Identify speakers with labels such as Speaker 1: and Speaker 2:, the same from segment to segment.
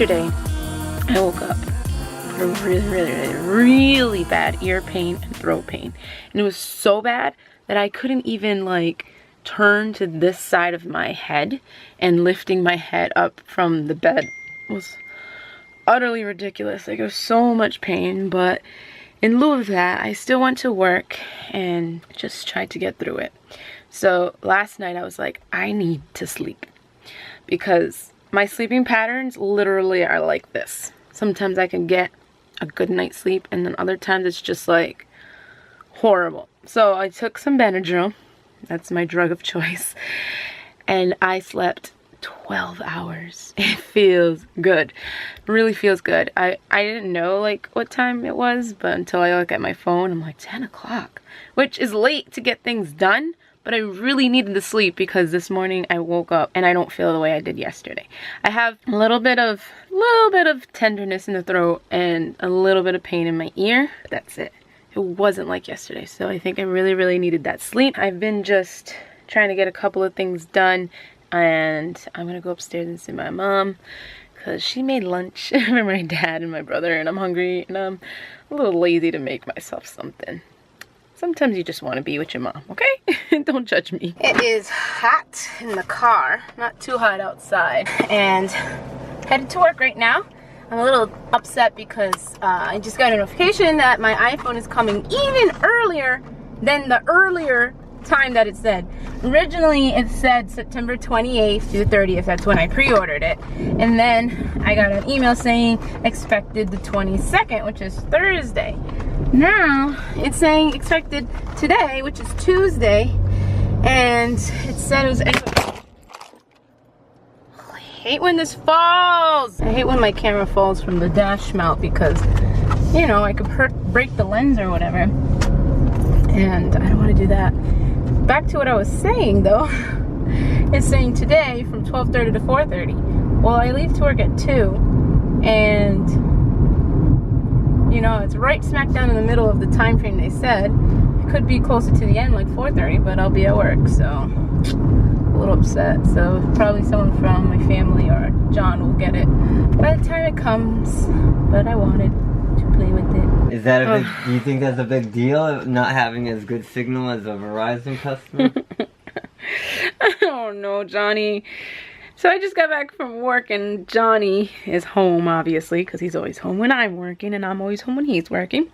Speaker 1: yesterday I woke up with a really bad ear pain and throat pain. And it was so bad that I couldn't even like turn to this side of my head, and lifting my head up from the bed was utterly ridiculous. Like, it was so much pain, but in lieu of that, I still went to work and just tried to get through it. So last night I was like, I need to sleep, because my sleeping patterns literally are like this. Sometimes I can get a good night's sleep, and then other times it's just like horrible. So I took some Benadryl, that's my drug of choice, and I slept 12 hours. It feels good. It really feels good. I didn't know like what time it was, but until I look at my phone, I'm like 10 o'clock, which is late to get things done. But I really needed the sleep because this morning I woke up and I don't feel the way I did yesterday. I have a little bit of tenderness in the throat and a little bit of pain in my ear. But that's it. It wasn't like yesterday. So I think I really needed that sleep. I've been just trying to get a couple of things done, and I'm gonna go upstairs and see my mom because she made lunch for my dad and my brother, and I'm hungry and I'm a little lazy to make myself something. Sometimes you just want to be with your mom, okay? Don't judge me. It is hot in the car, not too hot outside, and headed to work right now. I'm a little upset because I just got a notification that my iPhone is coming even earlier than the earlier time that it said. Originally it said September 28th to 30th, that's when I pre-ordered it. And then I got an email saying expected the 22nd, which is Thursday. Now it's saying expected today, which is Tuesday, and it said it was I hate when this falls. I hate when my camera falls from the dash mount because, you know, I could break the lens or whatever, and I don't want to do that. Back to what I was saying though. It's saying today from 12:30 to 4:30. Well, I leave to work at 2, and you know, it's right smack down in the middle of the time frame they said. It could be closer to the end, like 4:30, but I'll be at work, so a little upset. So probably someone from my family or John will get it by the time it comes, but I wanted to play with it.
Speaker 2: Is that a big, do you think that's a big deal, not having as good signal as a Verizon customer?
Speaker 1: I don't know, Johnny. So I just got back from work, and Johnny is home, obviously, because he's always home when I'm working, and I'm always home when he's working.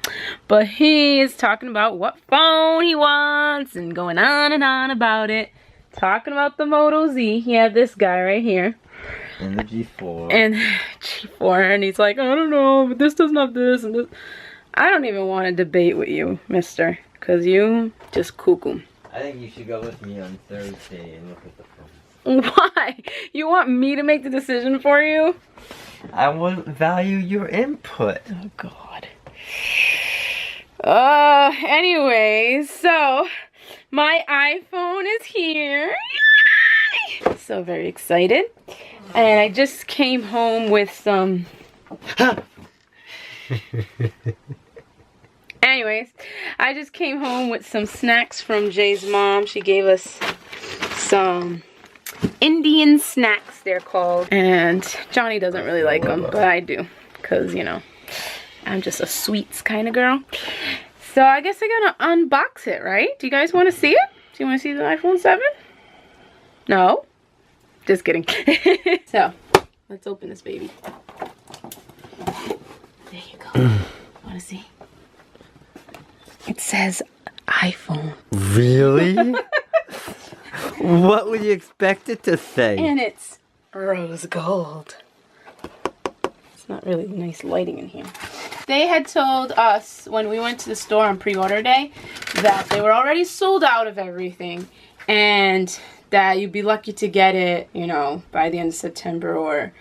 Speaker 1: But he is talking about what phone he wants and going on and on about it. Talking about the Moto Z. He had this guy right here.
Speaker 2: And the G4.
Speaker 1: And G4, and he's like, I don't know, but this doesn't have this and this. I don't even want to debate with you, mister, because you just cuckoo.
Speaker 2: I think you should go with me on Thursday and look at the phone.
Speaker 1: Why? You want me to make the decision for you?
Speaker 2: I will value your input.
Speaker 1: Oh, God. Anyways, so my iPhone is here. Yay! So very excited. And I just came home with some... Anyways, I just came home with some snacks from Jay's mom. She gave us some Indian snacks, they're called. And Johnny doesn't really like them, but I do. Because, you know, I'm just a sweets kind of girl. So I guess I gotta unbox it, right? Do you guys want to see it? Do you want to see the iPhone 7? No? Just kidding. So, let's open this baby. There you go. Want to see? It says iPhone.
Speaker 2: Really? What would you expect it to say?
Speaker 1: And it's rose gold. It's not really nice lighting in here. They had told us when we went to the store on pre-order day that they were already sold out of everything, and that you'd be lucky to get it, you know, by the end of September or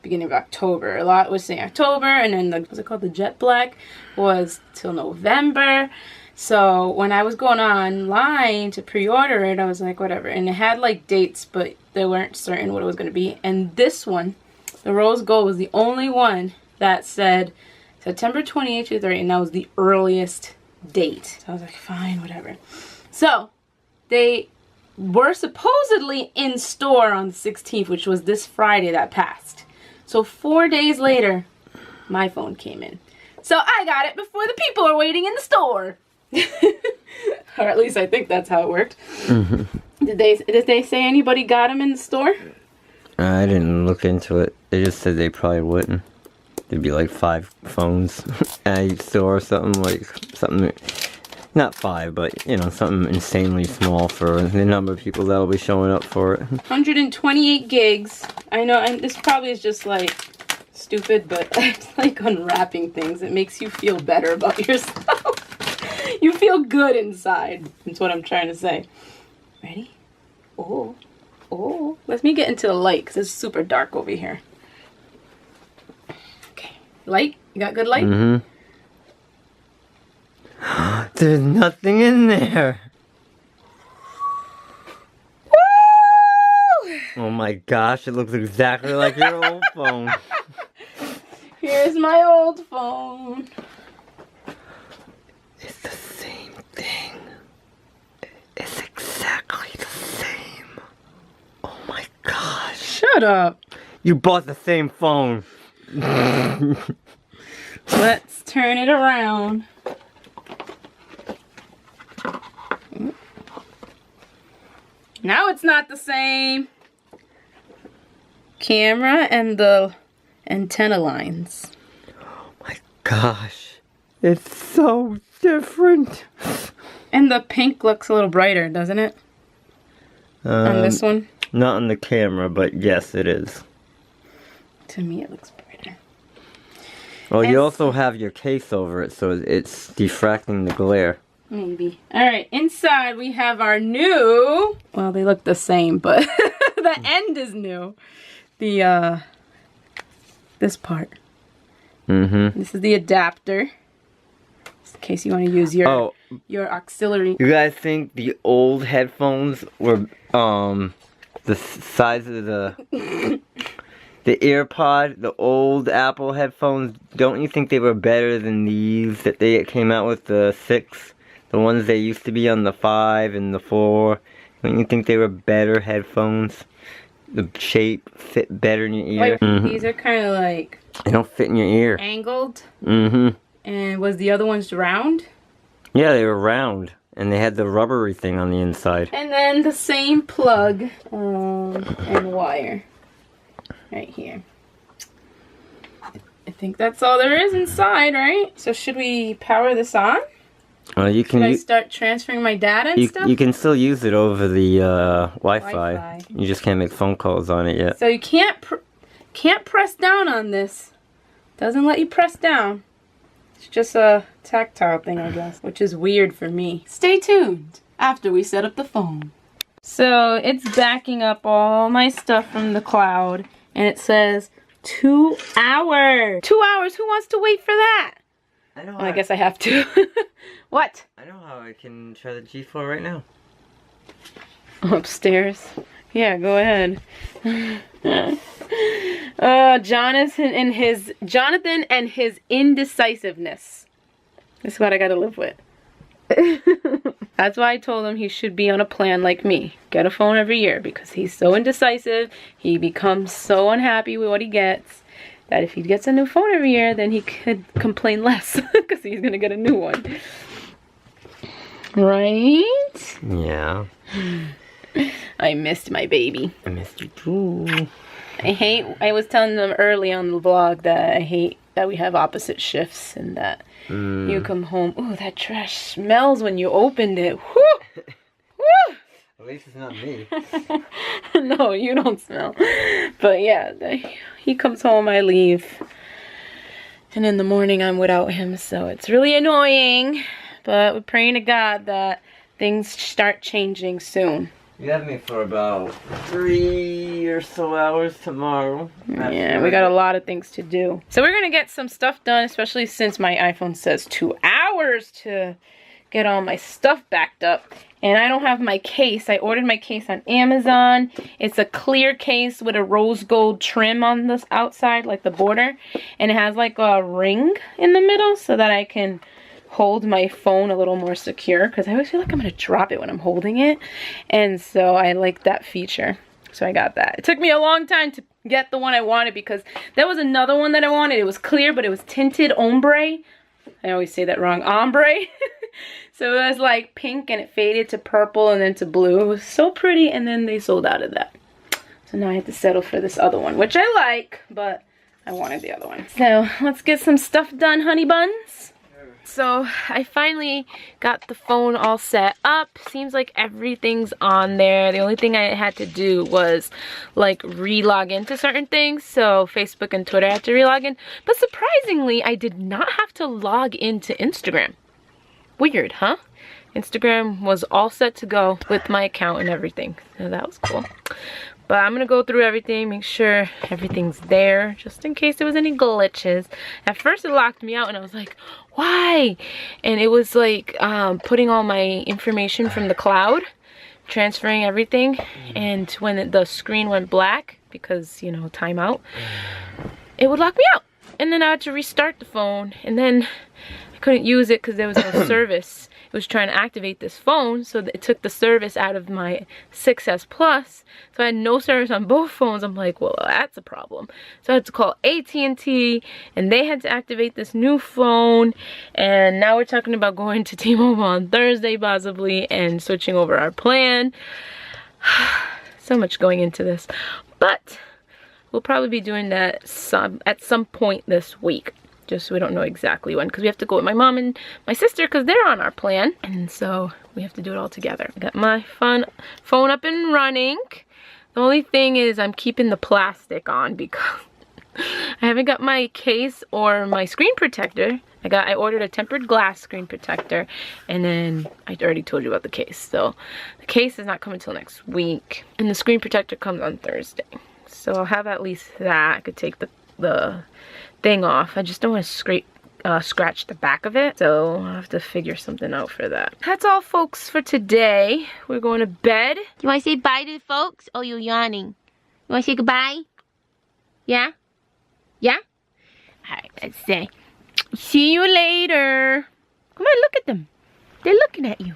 Speaker 1: beginning of October. A lot was saying October, and then the, what's it called, the jet black was till November. So when I was going online to pre-order it, I was like, whatever. And it had like dates, but they weren't certain what it was going to be. And this one, the rose gold, was the only one that said September 28th to 30th, and that was the earliest date. So I was like, fine, whatever. So they were supposedly in store on the 16th, which was this Friday that passed. So 4 days later, my phone came in. So I got it before the people are waiting in the store. Or at least I think that's how it worked. Did they say anybody got them in the store?
Speaker 2: I didn't look into it. They just said they probably wouldn't. There'd be like 5 phones at each store or something, like something, not 5, but you know, something insanely small for the number of people that'll be showing up for it.
Speaker 1: 128 gigs. I know, and this probably is just like stupid, but it's like unwrapping things. It makes you feel better about yourself. You feel good inside. That's what I'm trying to say. Ready? Oh. Oh. Let me get into the light because it's super dark over here. Okay. Light? You got good light?
Speaker 2: Mm-hmm. There's nothing in there.
Speaker 1: Woo!
Speaker 2: Oh my gosh, it looks exactly like your old phone.
Speaker 1: Here's my old phone.
Speaker 2: It's the same thing. It's exactly the same. Oh my gosh.
Speaker 1: Shut up.
Speaker 2: You bought the same phone.
Speaker 1: Let's turn it around. Now it's not the same. Camera and the antenna lines.
Speaker 2: Oh my gosh. It's so different.
Speaker 1: And the pink looks a little brighter, doesn't it? On this one?
Speaker 2: Not on the camera, but yes, it is.
Speaker 1: To me, it looks brighter.
Speaker 2: Well,
Speaker 1: And
Speaker 2: you also have your case over it, so it's diffracting the glare.
Speaker 1: Maybe. Alright, inside we have our new... Well, they look the same, but the end is new. The, this part.
Speaker 2: Mm-hmm.
Speaker 1: This is the adapter. Just in case you want to use your auxiliary.
Speaker 2: You guys think the old headphones were, the size of the AirPod, the old Apple headphones, don't you think they were better than these that they came out with, the 6? The ones they used to be on the 5 and the 4? Don't you think they were better headphones? The shape fit better in your ear?
Speaker 1: Wait, these are kind of like...
Speaker 2: They don't fit in your ear.
Speaker 1: Angled.
Speaker 2: Mm-hmm.
Speaker 1: And was the other ones round?
Speaker 2: Yeah, they were round. And they had the rubbery thing on the inside.
Speaker 1: And then the same plug and wire. Right here. I think that's all there is inside, right? So should we power this on?
Speaker 2: You can.
Speaker 1: Should I start transferring my data and stuff?
Speaker 2: You can still use it over the Wi-Fi.
Speaker 1: Wi-Fi.
Speaker 2: You just can't make phone calls on it yet.
Speaker 1: So you can't press down on this. Doesn't let you press down. It's just a tactile thing, I guess, which is weird for me. Stay tuned after we set up the phone. So it's backing up all my stuff from the cloud, and it says 2 hours. 2 hours. Who wants to wait for that?
Speaker 2: I know.
Speaker 1: Well, I guess I have to. What?
Speaker 2: I know how I can try the G4 right now.
Speaker 1: Upstairs. Yeah, go ahead. Jonathan and his indecisiveness. This is what I gotta live with. That's why I told him he should be on a plan like me. Get a phone every year because he's so indecisive. He becomes so unhappy with what he gets that if he gets a new phone every year, then he could complain less because he's gonna get a new one. Right?
Speaker 2: Yeah.
Speaker 1: I missed my baby.
Speaker 2: I missed you too.
Speaker 1: I was telling them early on the vlog that I hate that we have opposite shifts and that you come home. Ooh, that trash smells when you opened it. Whew! Whew!
Speaker 2: At least it's not me.
Speaker 1: No, you don't smell. But yeah, he comes home, I leave. And in the morning I'm without him, so it's really annoying. But we're praying to God that things start changing soon.
Speaker 2: You have me for about 3 or so hours tomorrow.
Speaker 1: Yeah, we got a lot of things to do. So we're going to get some stuff done, especially since my iPhone says 2 hours to get all my stuff backed up. And I don't have my case. I ordered my case on Amazon. It's a clear case with a rose gold trim on the outside, like the border. And it has like a ring in the middle so that I can hold my phone a little more secure, because I always feel like I'm going to drop it when I'm holding it. And so I like that feature. So I got that. It took me a long time to get the one I wanted because there was another one that I wanted. It was clear, but it was tinted ombre. I always say that wrong. Ombre. So it was like pink and it faded to purple and then to blue. It was so pretty, and then they sold out of that. So now I had to settle for this other one, which I like, but I wanted the other one. So let's get some stuff done, honey buns. So I finally got the phone all set up. Seems like everything's on there. The only thing I had to do was like re-log into certain things. So Facebook and Twitter I had to re-log in. But surprisingly, I did not have to log into Instagram. Weird, huh? Instagram was all set to go with my account and everything. So that was cool. But I'm gonna go through everything, make sure everything's there, just in case there was any glitches. At first it locked me out and I was like, why? And it was like putting all my information from the cloud, transferring everything, and when the screen went black, because, you know, timeout, it would lock me out. And then I had to restart the phone, and then I couldn't use it because there was no service. It was trying to activate this phone, so it took the service out of my 6S Plus, so I had no service on both phones. I'm like, well, that's a problem. So I had to call AT&T, and they had to activate this new phone, and now we're talking about going to T-Mobile on Thursday possibly and switching over our plan. So much going into this, but we'll probably be doing that at some point this week. Just so we don't know exactly when, because we have to go with my mom and my sister because they're on our plan, and so we have to do it all together. I got my phone up and running. The only thing is I'm keeping the plastic on because I haven't got my case or my screen protector. I ordered a tempered glass screen protector, and then I already told you about the case. So the case is not coming till next week, and the screen protector comes on Thursday. So I'll have at least that. I could take the thing off. I just don't want to scratch the back of it, so I'll have to figure something out for that. That's all, folks, for today. We're going to bed.
Speaker 3: You want to say bye to the folks? Oh, you're yawning. You want to say goodbye? Yeah? Yeah? Alright, let's say, see you later. Come on, look at them. They're looking at you.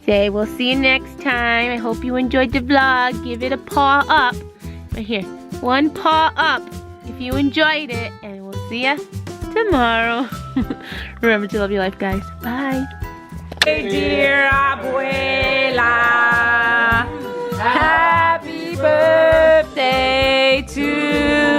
Speaker 3: Say, we'll see you next time. I hope you enjoyed the vlog. Give it a paw up. Right here. One paw up if you enjoyed it, and we'll see ya tomorrow. Remember to love your life, guys. Bye.
Speaker 1: Hey, dear abuela, happy birthday to